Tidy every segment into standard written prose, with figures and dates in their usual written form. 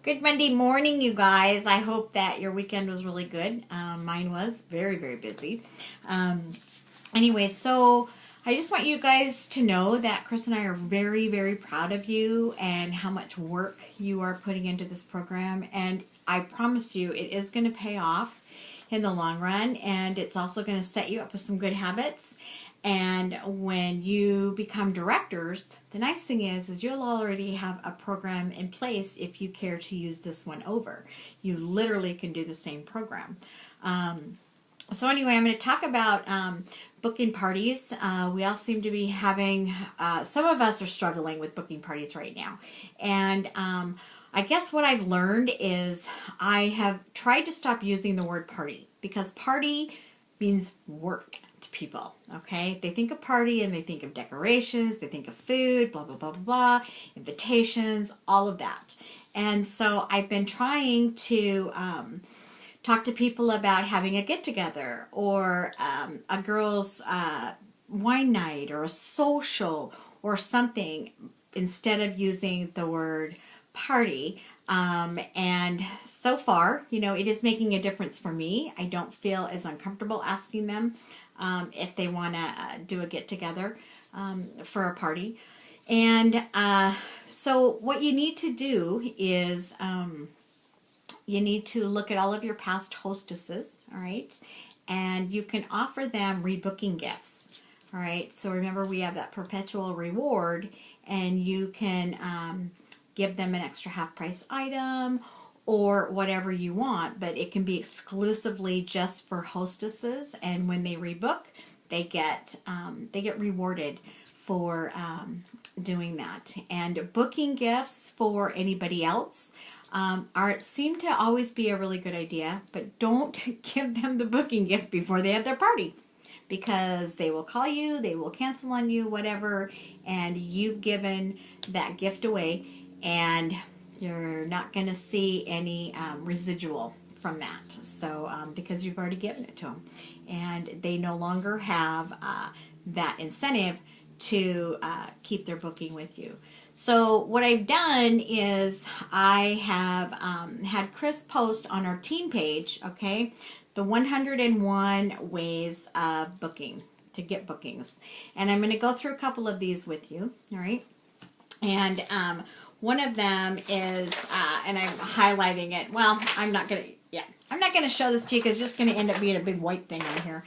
Good Monday morning, you guys. I hope that your weekend was really good. Mine was very, very busy. Um, anyway, so I just want you guys to know that Chris and I are very, very proud of you and how much work you are putting into this program. And I promise you, it is going to pay off in the long run, and it's also going to set you up with some good habits. And when you become directors, the nice thing is you'll already have a program in place if you care to use this one over. You literally can do the same program. So anyway, I'm going to talk about booking parties. We all seem to be having, some of us are struggling with booking parties right now. And I guess what I've learned is I have tried to stop using the word party, because party means work to people, okay? They think of party and they think of decorations, they think of food, blah, blah, blah, blah, blah, invitations, all of that. And so I've been trying to talk to people about having a get-together or a girls' wine night or a social or something instead of using the word party. And so far, it is making a difference for me. I don't feel as uncomfortable asking them if they want to do a get-together for a party. And so what you need to do is you need to look at all of your past hostesses, all right? And you can offer them rebooking gifts, all right? So remember, we have that perpetual reward, and you can give them an extra half-price item or whatever you want, but it can be exclusively just for hostesses. And when they rebook, they get rewarded for doing that. And booking gifts for anybody else seem to always be a really good idea, but don't give them the booking gift before they have their party, because they will call you, they will cancel on you, whatever, and you've given that gift away, and you're not going to see any residual from that. So because you've already given it to them, and they no longer have that incentive to keep their booking with you. So what I've done is I have had Chris post on our team page, okay, the 101 ways of booking, to get bookings. And I'm going to go through a couple of these with you, all right? And one of them is, and I'm highlighting it. Well, I'm not going to show this to you because it's just going to end up being a big white thing on here.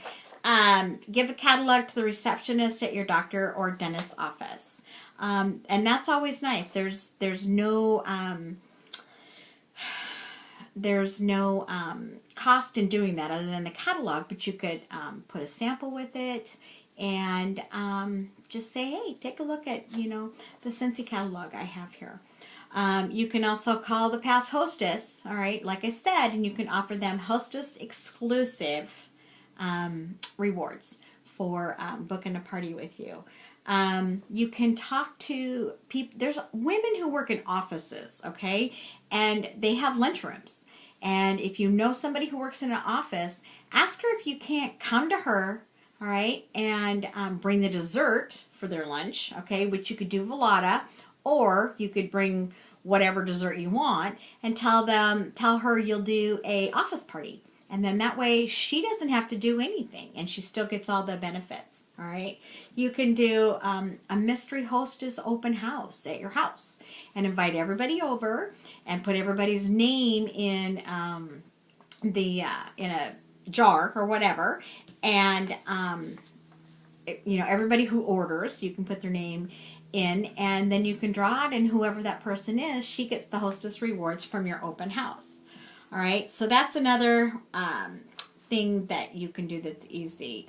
Give a catalog to the receptionist at your doctor or dentist's office. And that's always nice. There's no cost in doing that other than the catalog, but you could put a sample with it and just say, hey, take a look at the Scentsy catalog I have here. You can also call the past hostess, all right, like I said, and you can offer them hostess exclusive rewards for booking a party with you. You can talk to people. There's women who work in offices, okay, and they have lunchrooms. And if you know somebody who works in an office, ask her if you can't come to her, all right, and bring the dessert for their lunch, okay, which you could do velada, or you could bring whatever dessert you want and tell her you'll do a office party. And then that way she doesn't have to do anything and she still gets all the benefits, all right? You can do a mystery hostess open house at your house and invite everybody over and put everybody's name in in a jar or whatever. And, everybody who orders, you can put their name in, and then you can draw it, and whoever that person is, she gets the hostess rewards from your open house. All right, so that's another thing that you can do that's easy.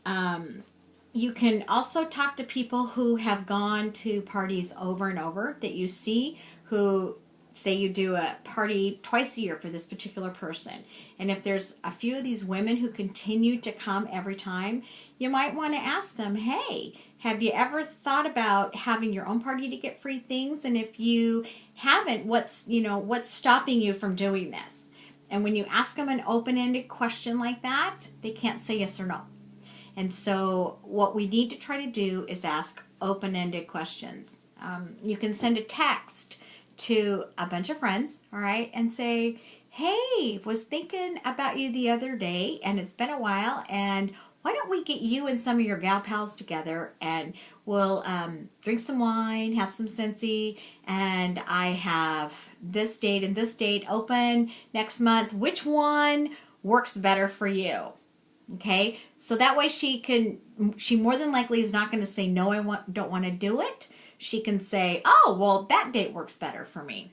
You can also talk to people who have gone to parties over and over that you see, who say you do a party twice a year for this particular person. And if there's a few of these women who continue to come every time, you might want to ask them, hey, have you ever thought about having your own party to get free things? And if you haven't, what's stopping you from doing this? And when you ask them an open-ended question like that, they can't say yes or no. And so what we need to try to do is ask open-ended questions. You can send a text to a bunch of friends, all right, and say, hey, was thinking about you the other day, and it's been a while, and why don't we get you and some of your gal pals together, and we'll drink some wine, have some Scentsy, and I have this date and this date open next month. Which one works better for you? Okay, so that way she more than likely is not going to say, no, don't want to do it. She can say, oh, well, that date works better for me.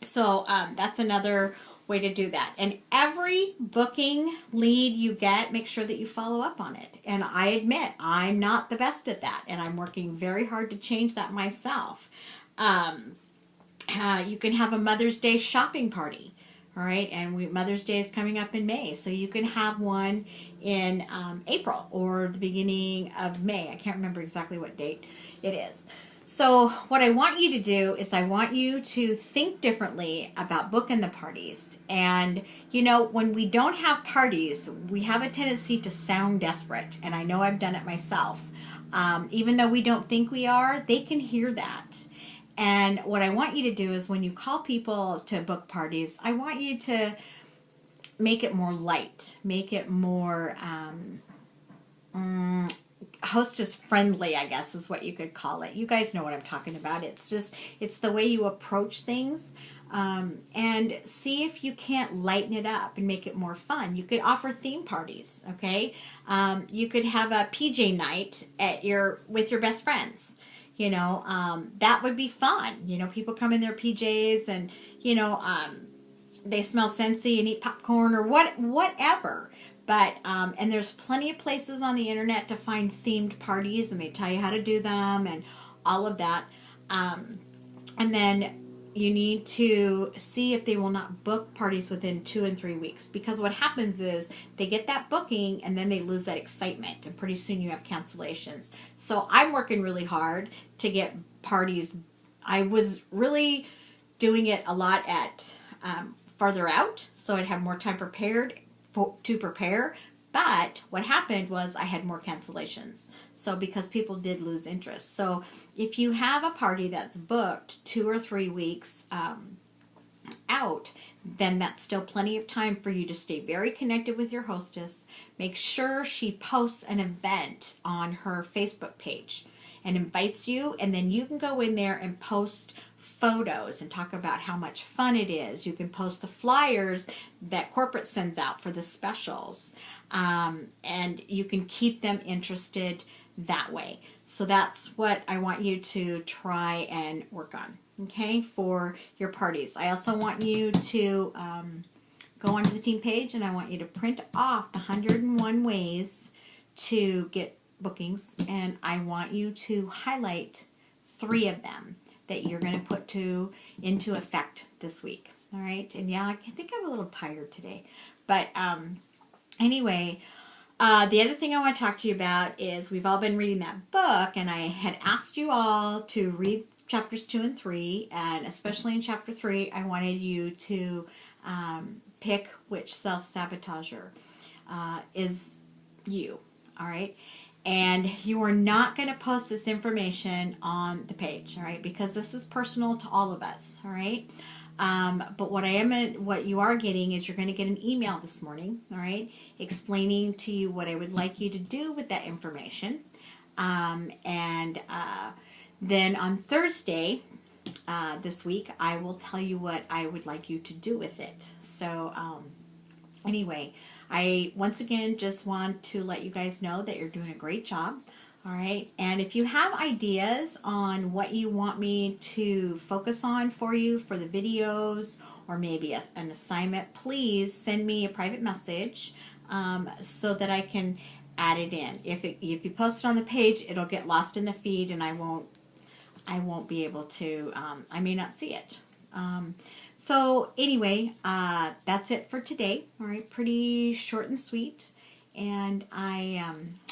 So that's another way to do that. And every booking lead you get, make sure that you follow up on it. And I admit, I'm not the best at that, and I'm working very hard to change that myself. You can have a Mother's Day shopping party. All right, and Mother's Day is coming up in May, so you can have one in April or the beginning of May. I can't remember exactly what date it is. So what I want you to do is I want you to think differently about booking the parties. And, you know, when we don't have parties, we have a tendency to sound desperate. And I know I've done it myself. Even though we don't think we are, they can hear that. And what I want you to do is when you call people to book parties, I want you to make it more light, make it more hostess friendly, I guess is what you could call it. You guys know what I'm talking about. It's the way you approach things, and see if you can't lighten it up and make it more fun. You could offer theme parties, okay? You could have a PJ night with your best friends. You know, that would be fun. You know, people come in their PJs and, you know, they smell Scentsy and eat popcorn or whatever. But, and there's plenty of places on the internet to find themed parties, and they tell you how to do them and all of that. And then you need to see if they will not book parties within 2 and 3 weeks, because what happens is they get that booking and then they lose that excitement, and pretty soon you have cancellations. So I'm working really hard to get parties. I was really doing it a lot at farther out, so I'd have more time to prepare. But what happened was I had more cancellations. So because people did lose interest. So if you have a party that's booked 2 or 3 weeks out, then that's still plenty of time for you to stay very connected with your hostess. Make sure she posts an event on her Facebook page and invites you, and then you can go in there and post photos and talk about how much fun it is. You can post the flyers that corporate sends out for the specials, and you can keep them interested that way. So that's what I want you to try and work on, okay, for your parties. I also want you to go onto the team page, and I want you to print off the 101 ways to get bookings, and I want you to highlight 3 of them that you're going to put into effect this week. All right. And yeah, I think I'm a little tired today. But anyway, the other thing I want to talk to you about is we've all been reading that book, and I had asked you all to read chapters 2 and 3, and especially in chapter 3, I wanted you to pick which self-sabotager is you. All right. And you are not going to post this information on the page, all right, because this is personal to all of us, all right. But what you are getting is you're going to get an email this morning, all right, explaining to you what I would like you to do with that information. And then on Thursday this week, I will tell you what I would like you to do with it. So anyway, I once again just want to let you guys know that you're doing a great job. All right. And if you have ideas on what you want me to focus on for you for the videos, or maybe an assignment, please send me a private message so that I can add it in. If you post it on the page, it'll get lost in the feed, and I won't be able to, I may not see it. So anyway, that's it for today. All right, pretty short and sweet. And I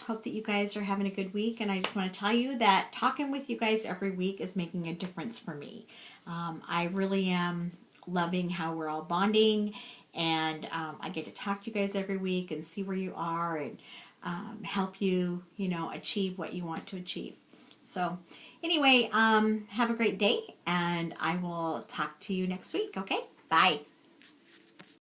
hope that you guys are having a good week. And I just want to tell you that talking with you guys every week is making a difference for me. I really am loving how we're all bonding. And I get to talk to you guys every week and see where you are and help you, achieve what you want to achieve. So Anyway, have a great day, and I will talk to you next week. Okay, bye.